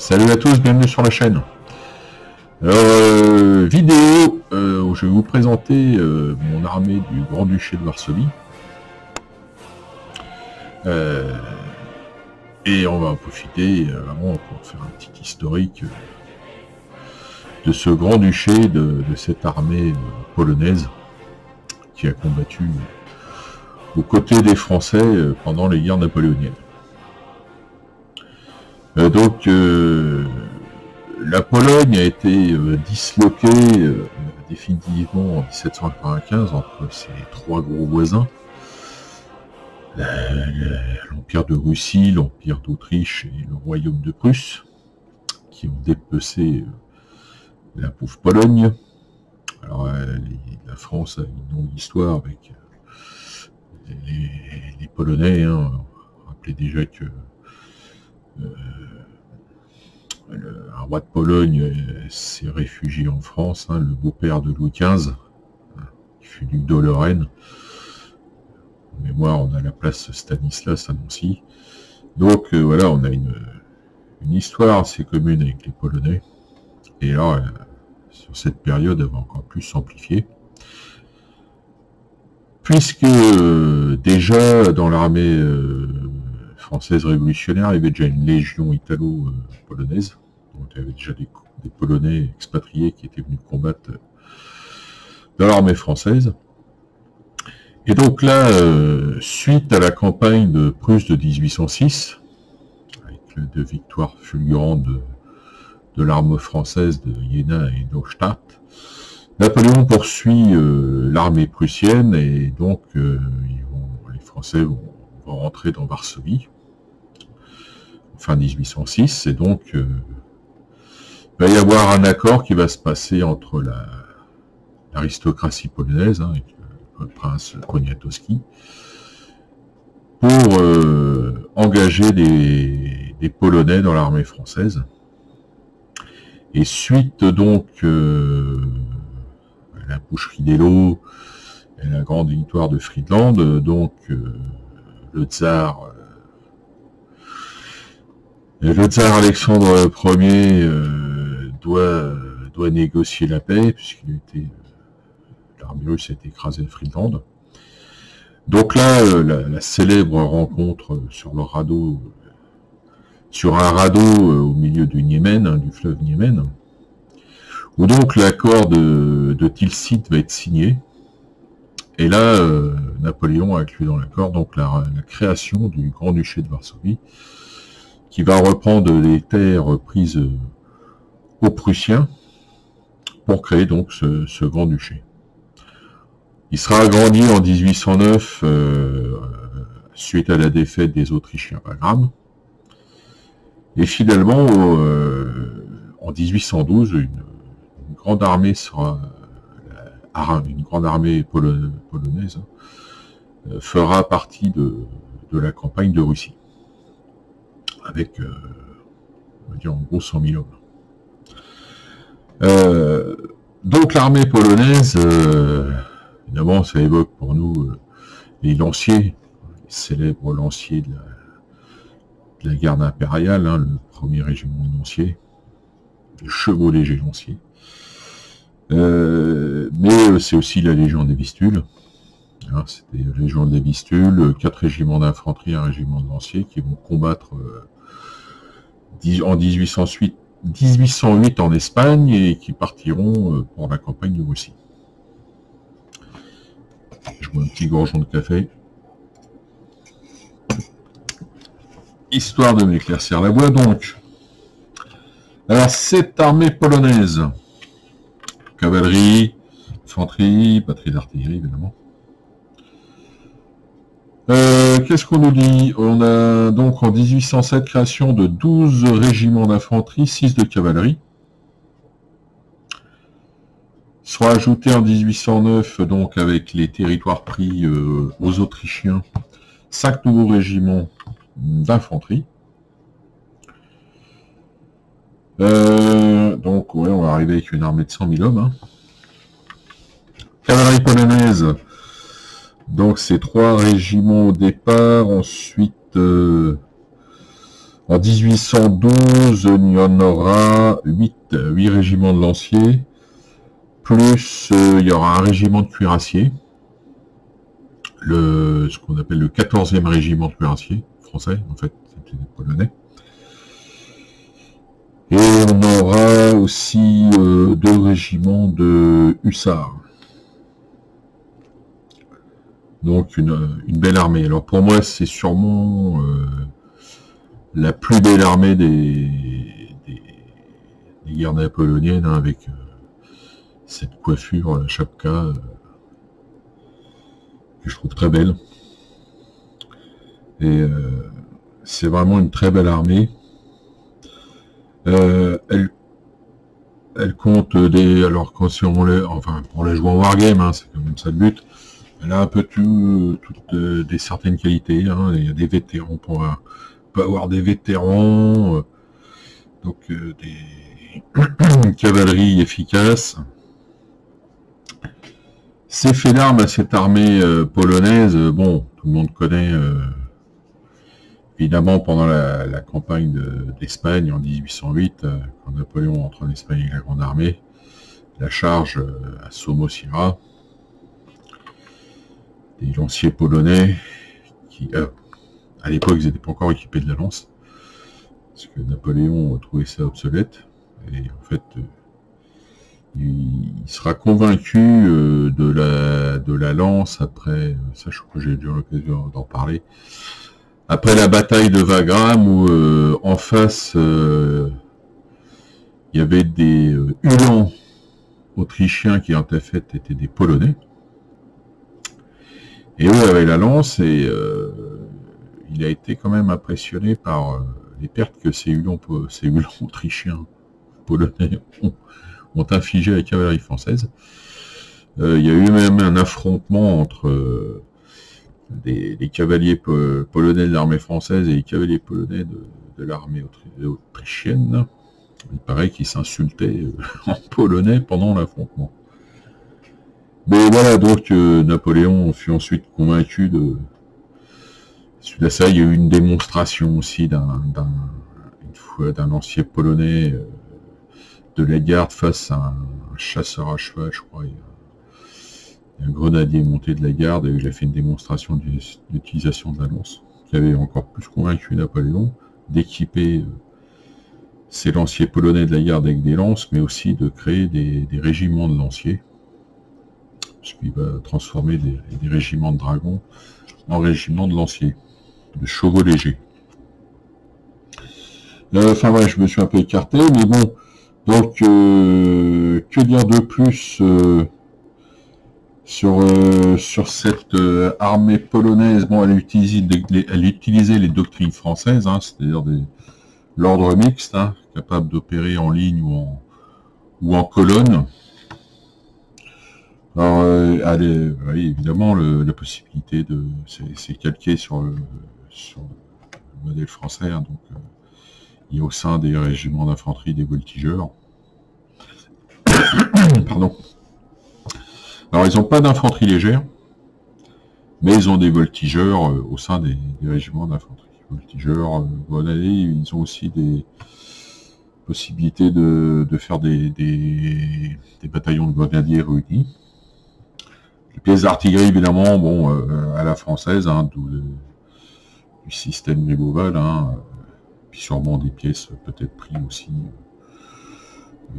Salut à tous, bienvenue sur la chaîne. Alors, vidéo où je vais vous présenter mon armée du Grand-Duché de Varsovie. Et on va en profiter vraiment pour faire un petit historique de ce Grand-Duché, de cette armée polonaise qui a combattu aux côtés des Français pendant les guerres napoléoniennes. La Pologne a été disloquée définitivement en 1795 entre ses trois gros voisins, l'Empire de Russie, l'Empire d'Autriche et le Royaume de Prusse, qui ont dépecé la pauvre Pologne. Alors, la France a une longue histoire avec les Polonais. Rappelez déjà que un roi de Pologne s'est réfugié en France, le beau-père de Louis XV, qui fut duc de Lorraine. En mémoire, on a la place Stanislas à Nancy. Donc voilà, on a une histoire assez commune avec les Polonais. Et là, sur cette période, elle va encore plus s'amplifier. Puisque déjà, dans l'armée française révolutionnaire, il y avait déjà une légion italo-polonaise. Donc il y avait déjà des Polonais expatriés qui étaient venus combattre dans l'armée française. Et donc là, suite à la campagne de Prusse de 1806, avec deux victoires fulgurantes de l'armée française de Jena et d'Auerstadt, Napoléon poursuit l'armée prussienne et donc les Français vont rentrer dans Varsovie fin 1806, et donc il va y avoir un accord qui va se passer entre l'aristocratie polonaise, avec le prince Poniatowski, pour engager des Polonais dans l'armée française. Et suite donc à la boucherie d'Eylau et la grande victoire de Friedland, donc le tsar Alexandre Ier doit négocier la paix, l'armée russe a été écrasée à Friedland. Donc là, la célèbre rencontre sur un radeau au milieu du Niémen, du fleuve Niémen, où donc l'accord de Tilsit va être signé. Et là, Napoléon a inclus dans l'accord donc la création du Grand-Duché de Varsovie, qui va reprendre les terres prises aux Prussiens pour créer donc ce Grand-Duché. Il sera agrandi en 1809 suite à la défaite des Autrichiens à Wagram. Et finalement, en 1812, une grande armée polonaise fera partie de la campagne de Russie, avec, on va dire, en gros 100 000 hommes. Donc l'armée polonaise, évidemment, ça évoque pour nous les lanciers, les célèbres lanciers de la garde impériale, le premier régiment de lanciers, le chevau léger lancier. Mais c'est aussi la Légion des Vistules. C'était la Légion des Vistules, 4 régiments d'infanterie, un régiment de lanciers qui vont combattre en 1808 en Espagne et qui partiront pour la campagne de Russie. Je bois un petit gorgeon de café, histoire de m'éclaircir la voix. Donc, alors cette armée polonaise, cavalerie, infanterie, batterie d'artillerie évidemment. Qu'est-ce qu'on nous dit? On a donc en 1807 création de 12 régiments d'infanterie, 6 de cavalerie. Sera ajouté en 1809, donc avec les territoires pris aux Autrichiens, 5 nouveaux régiments d'infanterie. Donc ouais, on va arriver avec une armée de 100 000 hommes. Cavalerie polonaise, donc c'est 3 régiments au départ, ensuite En 1812, il y en aura 8 régiments de lanciers, plus il y aura un régiment de cuirassiers, ce qu'on appelle le 14e régiment de cuirassiers, français, en fait, c'était des Polonais. Et on aura aussi 2 régiments de hussards. Donc une belle armée. Alors pour moi, c'est sûrement la plus belle armée des guerres napoléoniennes, hein, avec cette coiffure, la chapka, que je trouve très belle. Et c'est vraiment une très belle armée. Elle compte des... Alors quand on les joue en wargame, hein, c'est quand même ça le but. Elle a un peu toutes des certaines qualités, hein. Il y a des vétérans, on peut avoir des vétérans, donc des cavaleries efficaces. C'est fait d'armes à cette armée polonaise. Bon, tout le monde connaît, évidemment, pendant la campagne d'Espagne en 1808, quand Napoléon entre en Espagne avec la Grande Armée, la charge à Somosierra, des lanciers polonais qui, à l'époque, ils n'étaient pas encore équipés de la lance, parce que Napoléon trouvait ça obsolète, et en fait, il sera convaincu de la lance après, ça je crois que j'ai eu l'occasion d'en parler, après la bataille de Wagram, où en face, il y avait des Uhlans autrichiens qui en fait étaient des Polonais, et eux avaient la lance, et il a été quand même impressionné par les pertes que ces Uhlans autrichiens polonais ont infligé à la cavalerie française. Il y a eu même un affrontement entre les cavaliers polonais de l'armée française et les cavaliers polonais de l'armée autrichienne. Il paraît qu'ils s'insultaient en polonais pendant l'affrontement. Mais voilà, donc Napoléon fut ensuite convaincu de... Suite à ça, il y a eu une démonstration aussi d'un lancier polonais de la garde face à un chasseur à cheval, je crois. Il y a un grenadier monté de la garde, et il a fait une démonstration d'utilisation de la lance, qui avait encore plus convaincu Napoléon d'équiper ces lanciers polonais de la garde avec des lances, mais aussi de créer des régiments de lanciers, puisqu'il va transformer des régiments de dragons en régiments de lanciers, de chevaux légers. Enfin ouais, je me suis un peu écarté, mais bon, donc que dire de plus sur cette armée polonaise? Bon, elle utilisait les doctrines françaises, hein, c'est-à-dire l'ordre mixte, hein, capable d'opérer en ligne ou en colonne. Alors, oui, évidemment, la possibilité de... C'est calqué sur le modèle français, hein, donc il y a au sein des régiments d'infanterie des voltigeurs. Pardon. Alors, ils n'ont pas d'infanterie légère, mais ils ont des voltigeurs au sein des régiments d'infanterie. Voltigeurs, ils ont aussi des possibilités de faire des bataillons de grenadiers réunis. Les pièces d'artillerie, évidemment, bon, à la française, hein, du système Griboval, hein, puis sûrement des pièces peut-être prises aussi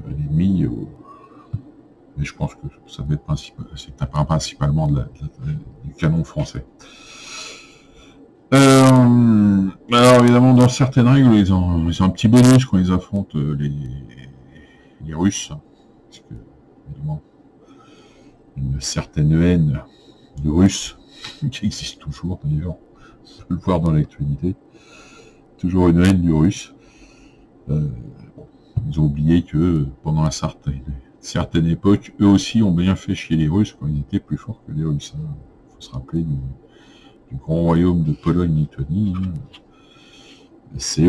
à l'ennemi, mais je pense que ça va être principalement du canon français. Alors évidemment, dans certaines règles, ils ont un petit bonus quand ils affrontent les Russes, parce que évidemment, une certaine haine de Russes qui existe toujours d'ailleurs, on peut le voir dans l'actualité, toujours une haine du Russe. Ils ont oublié que pendant une certaine époque, eux aussi ont bien fait chier les Russes quand ils étaient plus forts que les Russes. Il faut se rappeler du grand royaume de Pologne-Lituanie. C'était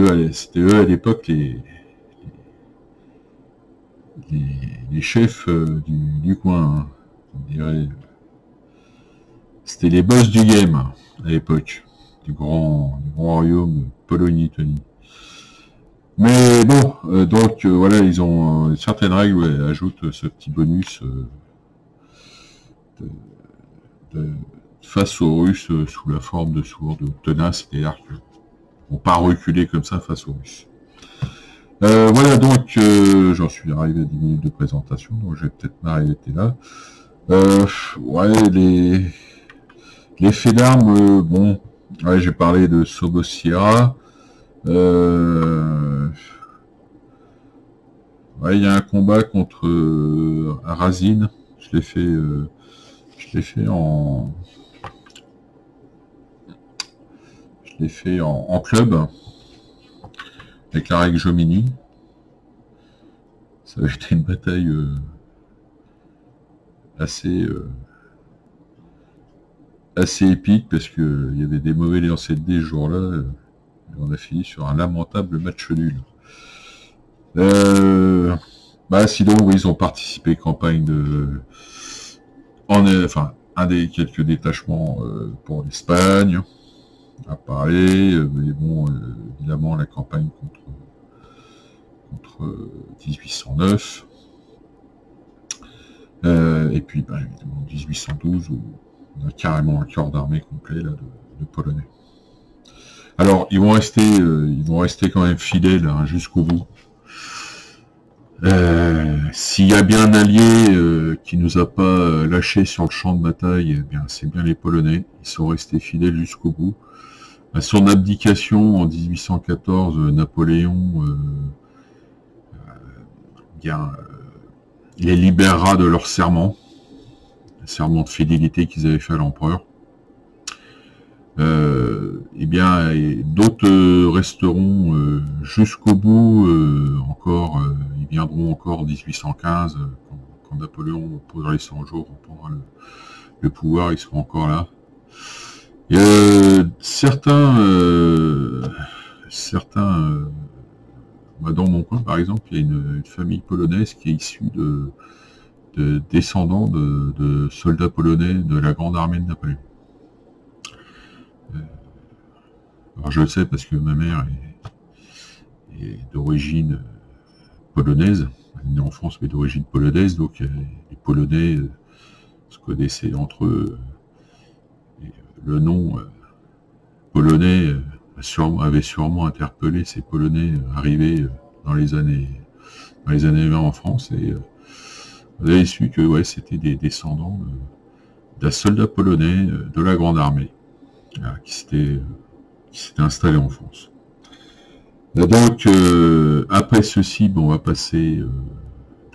eux à l'époque les chefs du coin, hein. On dirait, c'était les boss du game à l'époque, du grand royaume Pologne-Lituanie. Mais bon, donc voilà, ils ont certaines règles, ouais, ajoutent ce petit bonus de, de, face aux Russes sous la forme de sourds, de tenaces, c'est-à-dire qu'ils vont pas reculer comme ça face aux Russes. Voilà, donc j'en suis arrivé à 10 minutes de présentation, donc je vais peut-être m'arrêter là. Ouais, les faits d'armes, bon, ouais, j'ai parlé de Sobosira. Ouais, il y a un combat contre Razine. Je l'ai fait en club avec la règle Jomini. Ça a été une bataille assez épique parce que il y avait des mauvais lancers de dés ce jour-là. On a fini sur un lamentable match nul. Sinon, oui, ils ont participé campagne enfin, un des quelques détachements pour l'Espagne à parler, mais bon, évidemment, la campagne contre 1809. Et puis, évidemment, 1812, où on a carrément un corps d'armée complet là, de Polonais. Alors, ils vont rester quand même fidèles hein, jusqu'au bout. S'il y a bien un allié qui nous a pas lâché sur le champ de bataille, eh bien c'est bien les Polonais. Ils sont restés fidèles jusqu'au bout. À son abdication en 1814, Napoléon les libérera de leur serment, le serment de fidélité qu'ils avaient fait à l'empereur. D'autres resteront jusqu'au bout, ils viendront encore en 1815, quand Napoléon posera les 100 jours, on prendra le pouvoir, ils seront encore là. Et, dans mon coin, par exemple, il y a une famille polonaise qui est issue de descendants de soldats polonais de la grande armée de Napoléon. Alors je le sais parce que ma mère est d'origine polonaise, elle est née en France mais d'origine polonaise, donc les Polonais se connaissaient entre eux. Le nom polonais avait sûrement interpellé ces Polonais arrivés dans les années 20 en France, et vous avez su que ouais, c'était des descendants d'un soldat polonais de la Grande Armée qui s'était installé en France. Donc, après ceci, on va passer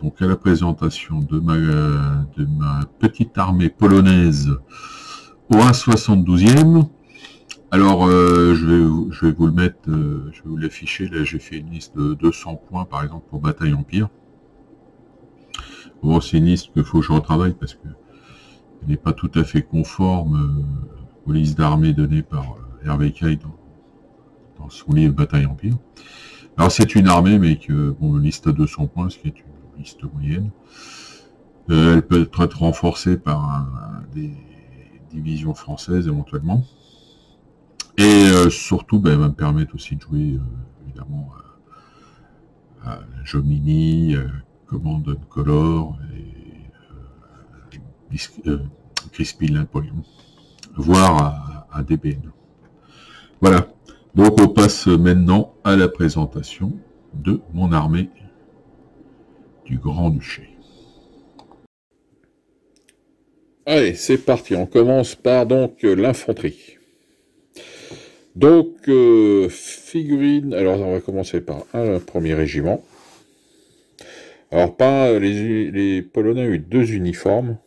donc à la présentation de ma petite armée polonaise au 1/72e. Alors, je vais vous le mettre, je vais vous l'afficher. Là, j'ai fait une liste de 200 points, par exemple, pour Bataille Empire. Bon, c'est une liste qu'il faut que je retravaille parce que elle n'est pas tout à fait conforme aux listes d'armées données par Hervé Caille dans son livre Bataille Empire. Alors, c'est une armée, mais une liste à 200 points, ce qui est une liste moyenne. Elle peut être renforcée par des divisions françaises, éventuellement. Et surtout, elle va me permettre aussi de jouer, évidemment, à Jomini, Command Color et Crispin Napoléon, voire à DBN. Voilà. Donc on passe maintenant à la présentation de mon armée du Grand-Duché. Allez, c'est parti. On commence par donc l'infanterie. Donc, figurine. Alors, on va commencer par un premier régiment. Alors, les Polonais ont eu 2 uniformes.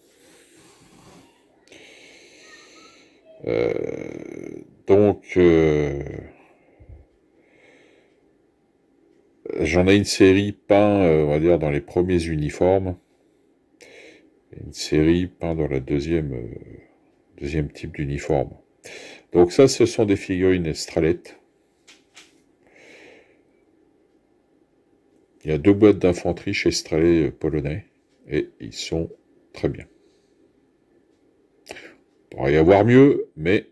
J'en ai une série peint, on va dire, dans les premiers uniformes. Et une série peint dans la deuxième type d'uniforme. Donc ça, ce sont des figurines Estralette. Il y a 2 boîtes d'infanterie chez Estralet polonais, et ils sont très bien. Il pourrait y avoir mieux, mais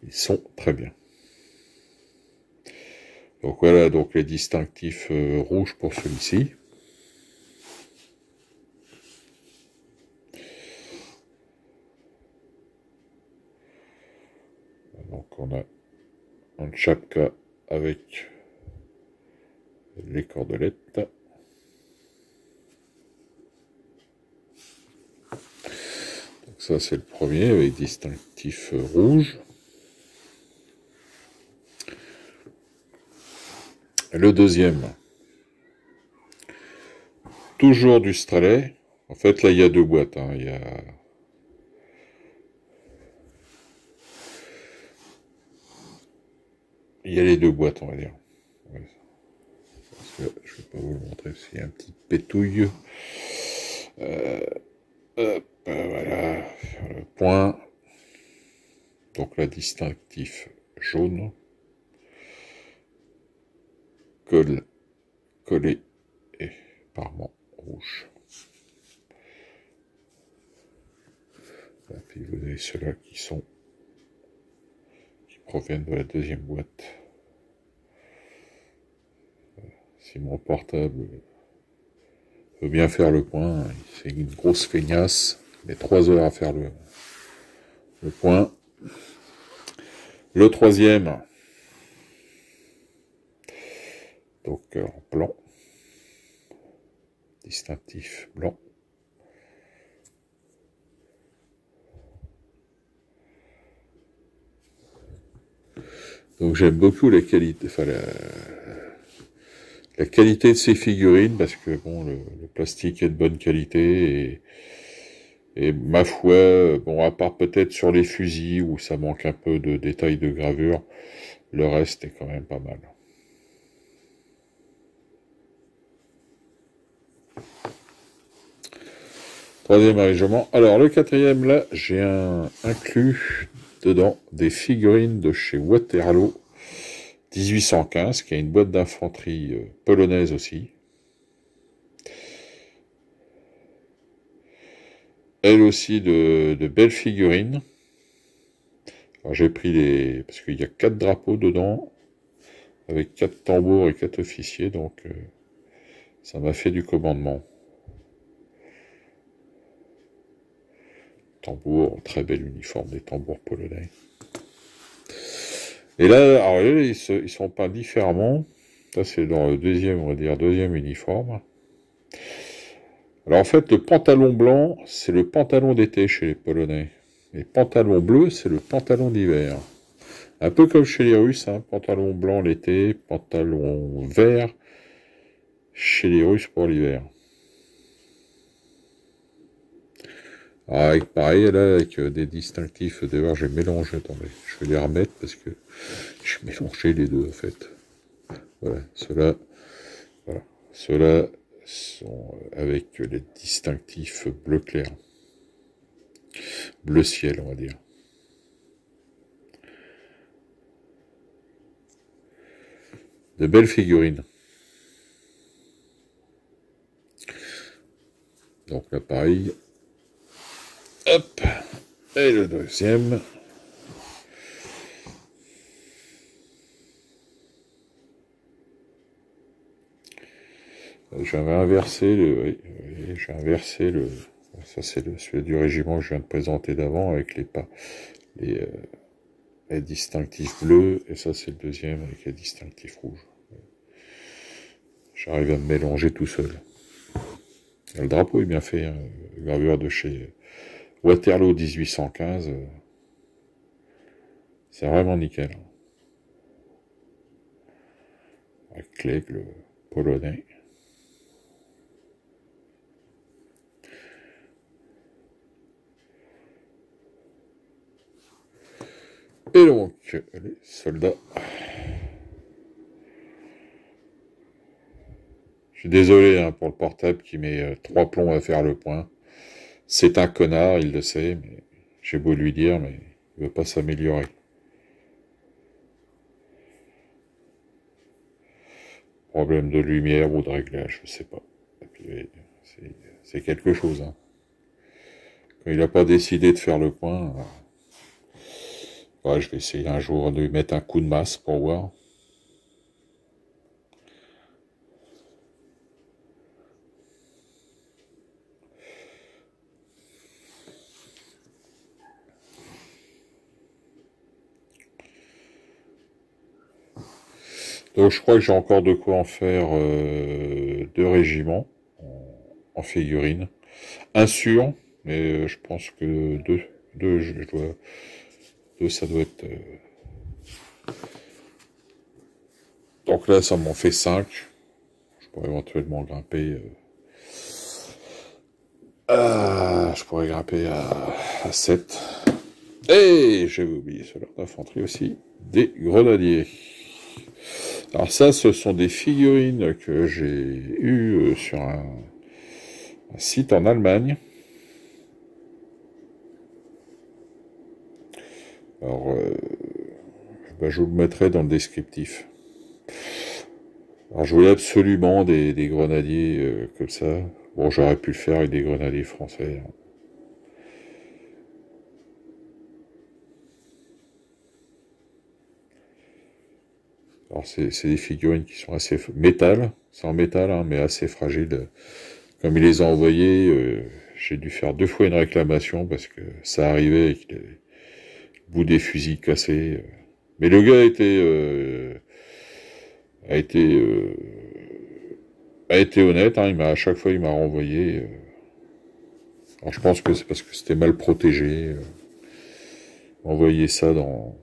ils sont très bien. Donc voilà, donc les distinctifs rouges pour celui-ci. Donc on a un chapka avec les cordelettes. Donc ça c'est le premier avec distinctif rouge. Le deuxième, toujours du Strelay. En fait là il y a deux boîtes, hein. Il y a les deux boîtes, on va dire. Ouais. Parce que je ne vais pas vous le montrer, s'il y a un petit pétouille. Voilà, sur le point. Donc la distinctif jaune. Collé et parement rouge. Et puis vous avez ceux-là qui proviennent de la deuxième boîte. Si mon portable veut bien faire le point, c'est une grosse feignasse, il met 3 heures à faire le point. Le troisième, donc en blanc, distinctif blanc. Donc j'aime beaucoup la qualité, enfin la qualité de ces figurines, parce que bon, le plastique est de bonne qualité, et ma foi, bon, à part peut-être sur les fusils, où ça manque un peu de détails de gravure, le reste est quand même pas mal. Troisième règlement. Alors le quatrième, là, j'ai inclus dedans des figurines de chez Waterloo 1815, qui a une boîte d'infanterie polonaise aussi. Elle aussi de belles figurines. Alors j'ai pris parce qu'il y a 4 drapeaux dedans, avec 4 tambours et 4 officiers, donc ça m'a fait du commandement. Tambour, très bel uniforme des tambours polonais. Et là, alors là, ils sont peints différemment. Ça, c'est dans le deuxième, on va dire, deuxième uniforme. Alors en fait, le pantalon blanc, c'est le pantalon d'été chez les Polonais. Et pantalon bleu, c'est le pantalon d'hiver. Un peu comme chez les Russes, hein, pantalon blanc l'été, pantalon vert chez les Russes pour l'hiver. Avec pareil, là, avec des distinctifs, d'ailleurs, j'ai mélangé, attendez, je vais les remettre parce que j'ai mélangé les deux, en fait. Voilà, ceux-là, voilà. Ceux-là sont avec les distinctifs bleu clair. Bleu ciel, on va dire. De belles figurines. Donc là, pareil. Hop. Et le deuxième. J'avais inversé j'ai inversé ça c'est celui du régiment que je viens de présenter d'avant avec les distinctifs bleus, et ça c'est le deuxième avec les distinctifs rouges. J'arrive à me mélanger tout seul. Le drapeau est bien fait, hein, gravure de chez Waterloo 1815, c'est vraiment nickel. Avec l'aigle polonais. Et donc, les soldats. Je suis désolé hein, pour le portable qui met 3 plombs à faire le point. C'est un connard, il le sait, mais j'ai beau lui dire, mais il veut pas s'améliorer. Problème de lumière ou de réglage, je sais pas. C'est quelque chose. Hein. Quand il n'a pas décidé de faire le point, ouais, je vais essayer un jour de lui mettre un coup de masse pour voir. Donc je crois que j'ai encore de quoi en faire 2 régiments en figurines. Un sûr, mais je pense que deux, deux ça doit être. Donc là, ça m'en fait 5. Je pourrais éventuellement grimper. Je pourrais grimper à 7. Et j'avais oublié sur l'ordre d'infanterie aussi, des grenadiers. Alors ça, ce sont des figurines que j'ai eues sur un site en Allemagne. Alors, je vous le mettrai dans le descriptif. Alors je voulais absolument des grenadiers comme ça. Bon, j'aurais pu le faire avec des grenadiers français. Alors c'est des figurines qui sont assez métal, c'est en métal, hein, mais assez fragiles. Comme il les a envoyés, j'ai dû faire 2 fois une réclamation parce que ça arrivait avec le bout des fusils cassés. Mais le gars a été honnête, hein, à chaque fois il m'a renvoyé. Alors je pense que c'est parce que c'était mal protégé. Envoyer ça dans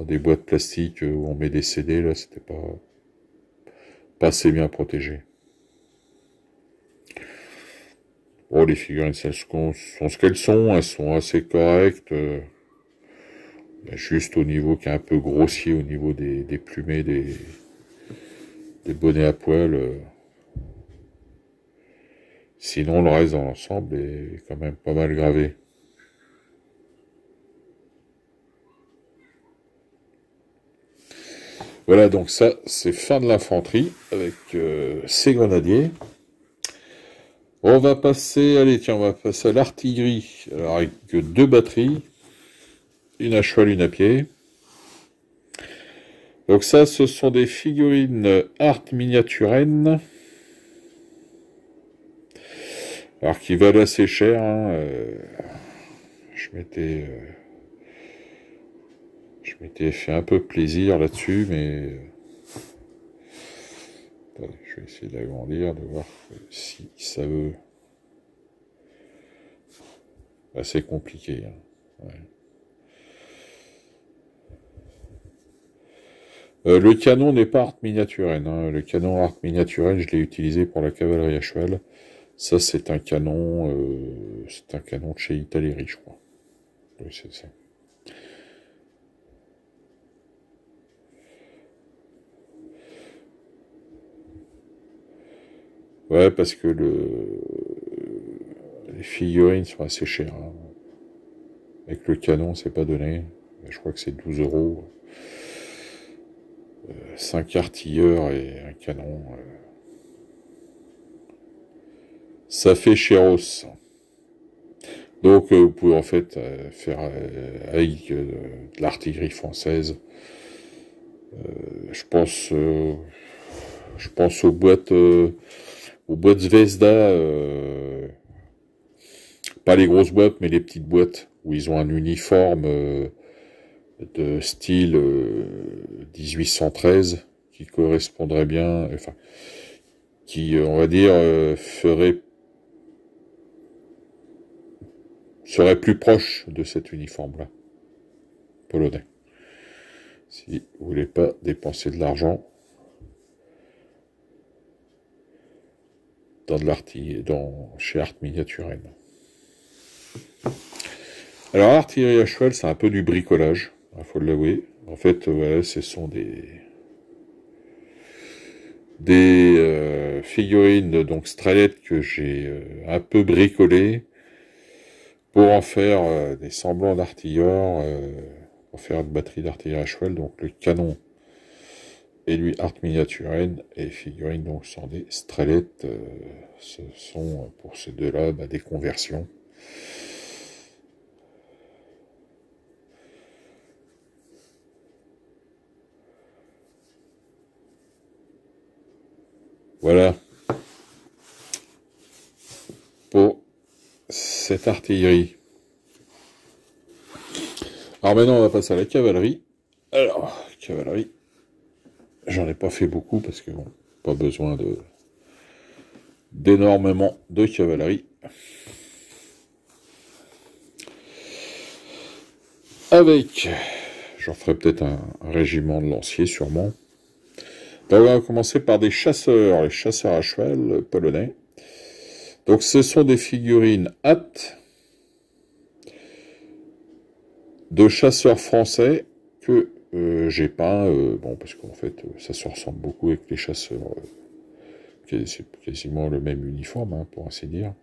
des boîtes plastiques où on met des CD, là, c'était pas assez bien protégé. Bon, les figurines, elles sont ce qu'elles sont assez correctes. Juste au niveau qui est un peu grossier, au niveau des plumets, des bonnets à poil. Sinon, le reste dans l'ensemble est quand même pas mal gravé. Voilà, donc ça, c'est fin de l'infanterie avec ces grenadiers. On va passer, allez, tiens, on va passer à l'artillerie. Alors, avec 2 batteries, une à cheval, une à pied. Donc ça, ce sont des figurines Art Miniaturen. Alors, qui valent assez cher, hein. Je m'étais fait un peu plaisir là-dessus, mais attendez, je vais essayer d'agrandir, de voir si ça veut. C'est compliqué, hein. Ouais. Le canon n'est pas Art Miniaturen, hein. Le canon Art Miniaturen, je l'ai utilisé pour la cavalerie à cheval. Ça, c'est un canon de chez Italeri, je crois. Oui, c'est ça. Ouais, parce que les figurines sont assez chères, hein. Avec le canon, c'est pas donné. Je crois que c'est 12 €. 5 artilleurs et un canon. Ça fait chéros. Donc vous pouvez en fait faire avec de l'artillerie française. Je pense aux boîtes Zvezda, pas les grosses boîtes, mais les petites boîtes où ils ont un uniforme de style 1813 qui correspondrait bien, enfin, qui, on va dire, serait plus proche de cet uniforme-là, polonais. Si vous voulez pas dépenser de l'argent dans de l'artillerie, chez Art Miniaturen. Alors l'artillerie à cheval, c'est un peu du bricolage, il faut l'avouer. En fait, voilà, ce sont des figurines donc Strelett que j'ai un peu bricolées pour en faire des semblants d'artilleurs, pour faire une batterie d'artillerie à cheval. Donc le canon et lui Art Miniaturen, et les figurines donc sont des Strelett. Ce sont pour ces deux-là des conversions. Voilà pour cette artillerie. Alors maintenant on va passer à la cavalerie. Alors, cavalerie. J'en ai pas fait beaucoup parce que bon, pas besoin d'énormément de cavalerie. Avec, j'en ferai peut-être un régiment de lanciers sûrement. Donc on va commencer par des chasseurs, les chasseurs à cheval polonais. Donc ce sont des figurines hâtes de chasseurs français que j'ai peint, bon parce qu'en fait ça se ressemble beaucoup avec les chasseurs, c'est quasiment le même uniforme hein, pour ainsi dire.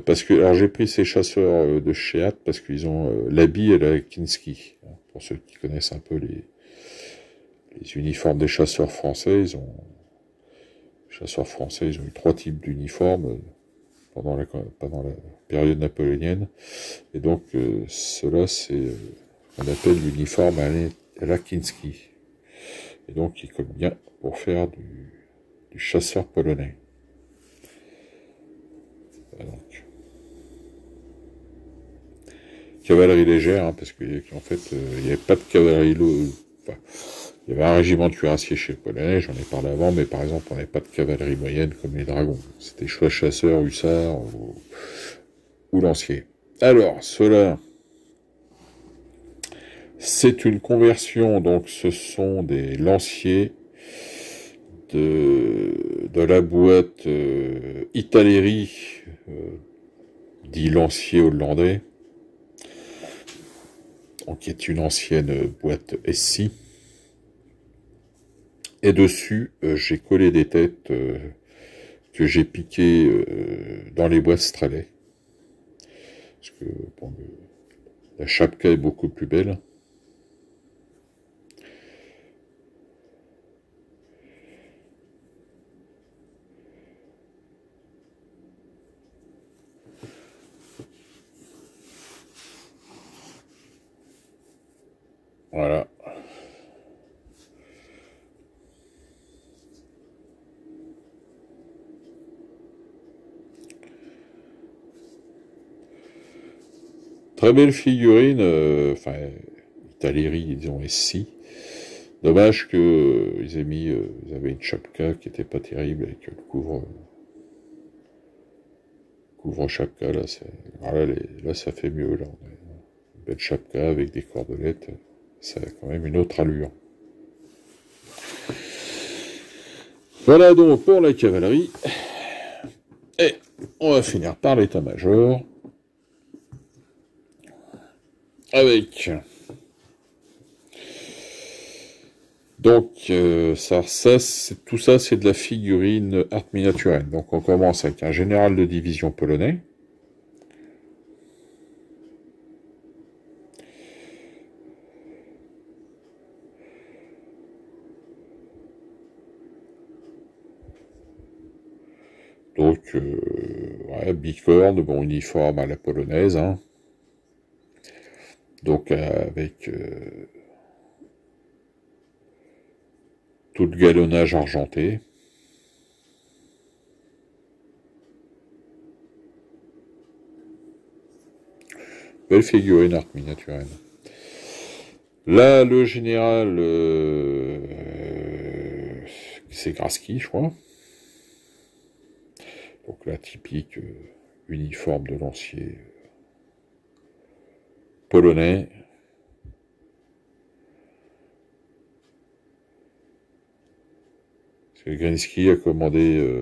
Parce que alors j'ai pris ces chasseurs de chez Hâte parce qu'ils ont l'habit à la Kinski. Hein, pour ceux qui connaissent un peu les uniformes des chasseurs français, ils ont eu 3 types d'uniformes pendant la période napoléonienne. Et donc cela c'est on appelle l'uniforme à la Kinski. Et donc il colle bien pour faire du chasseur polonais. Donc, cavalerie légère, hein, parce qu'en fait, il n'y avait pas de cavalerie enfin, il y avait un régiment de cuirassiers chez les Polonais, j'en ai parlé avant, mais par exemple, on n'avait pas de cavalerie moyenne comme les dragons. C'était soit chasseurs, hussards ou lanciers. Alors, cela, c'est une conversion, donc ce sont des lanciers de la boîte Italeri, dit lancier hollandais, qui est une ancienne boîte SI. Et dessus, j'ai collé des têtes que j'ai piquées dans les boîtes Straley. Parce que bon, la chapka est beaucoup plus belle. Voilà. Très belle figurine, enfin, Italeri, disons, SI. Dommage que ils avaient une chapka qui était pas terrible avec le couvre chapka, là, là, ça fait mieux, là. Une belle chapka avec des cordelettes, ça a quand même une autre allure. Voilà donc pour la cavalerie. Et on va finir par l'état-major. Avec donc tout ça c'est de la figurine art miniaturenne. Donc on commence avec un général de division polonais. Donc ouais, bicorne, bon uniforme à la polonaise, hein. Donc avec tout le galonnage argenté. Belle figurine art miniaturenne. Là, le général, c'est Graski, je crois. Donc là, typique uniforme de lancier polonais. Grinski a commencé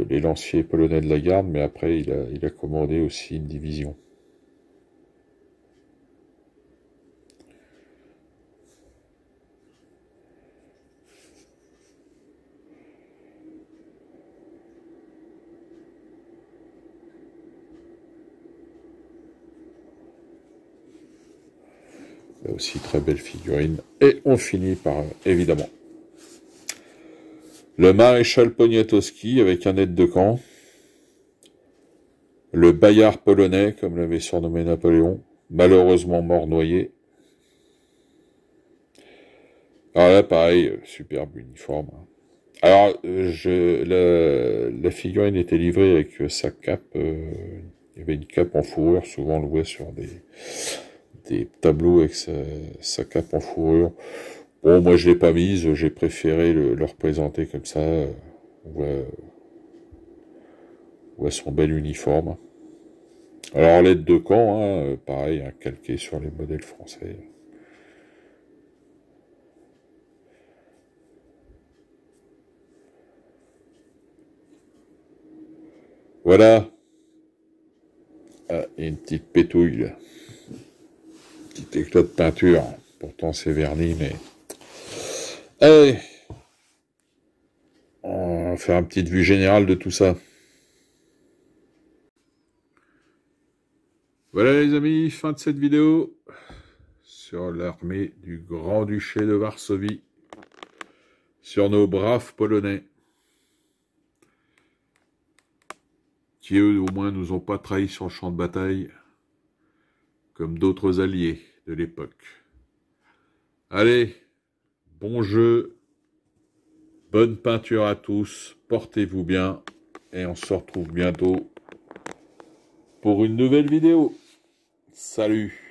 les lanciers polonais de la garde, mais après il a commandé aussi une division. Là aussi très belle figurine. Et on finit par, évidemment, le maréchal Poniatowski avec un aide de camp. Le Bayard polonais, comme l'avait surnommé Napoléon, malheureusement mort noyé. Alors là, pareil, superbe uniforme. Alors, la figurine était livrée avec sa cape. Il y avait une cape en fourrure, souvent louée sur des tableaux avec sa cape en fourrure. Bon, moi je l'ai pas mise, j'ai préféré le représenter comme ça. Ouais, son bel uniforme. Alors l'aide de camp, hein, pareil, hein, calqué sur les modèles français. Voilà. Ah, et une petite pétouille là. Petit éclat de peinture. Pourtant c'est verni, mais... Allez, on va faire une petite vue générale de tout ça. Voilà les amis, fin de cette vidéo sur l'armée du Grand-Duché de Varsovie, sur nos braves Polonais, qui eux au moins nous ont pas trahis sur le champ de bataille, comme d'autres alliés de l'époque. Allez, bon jeu, bonne peinture à tous, portez-vous bien, et on se retrouve bientôt pour une nouvelle vidéo. Salut!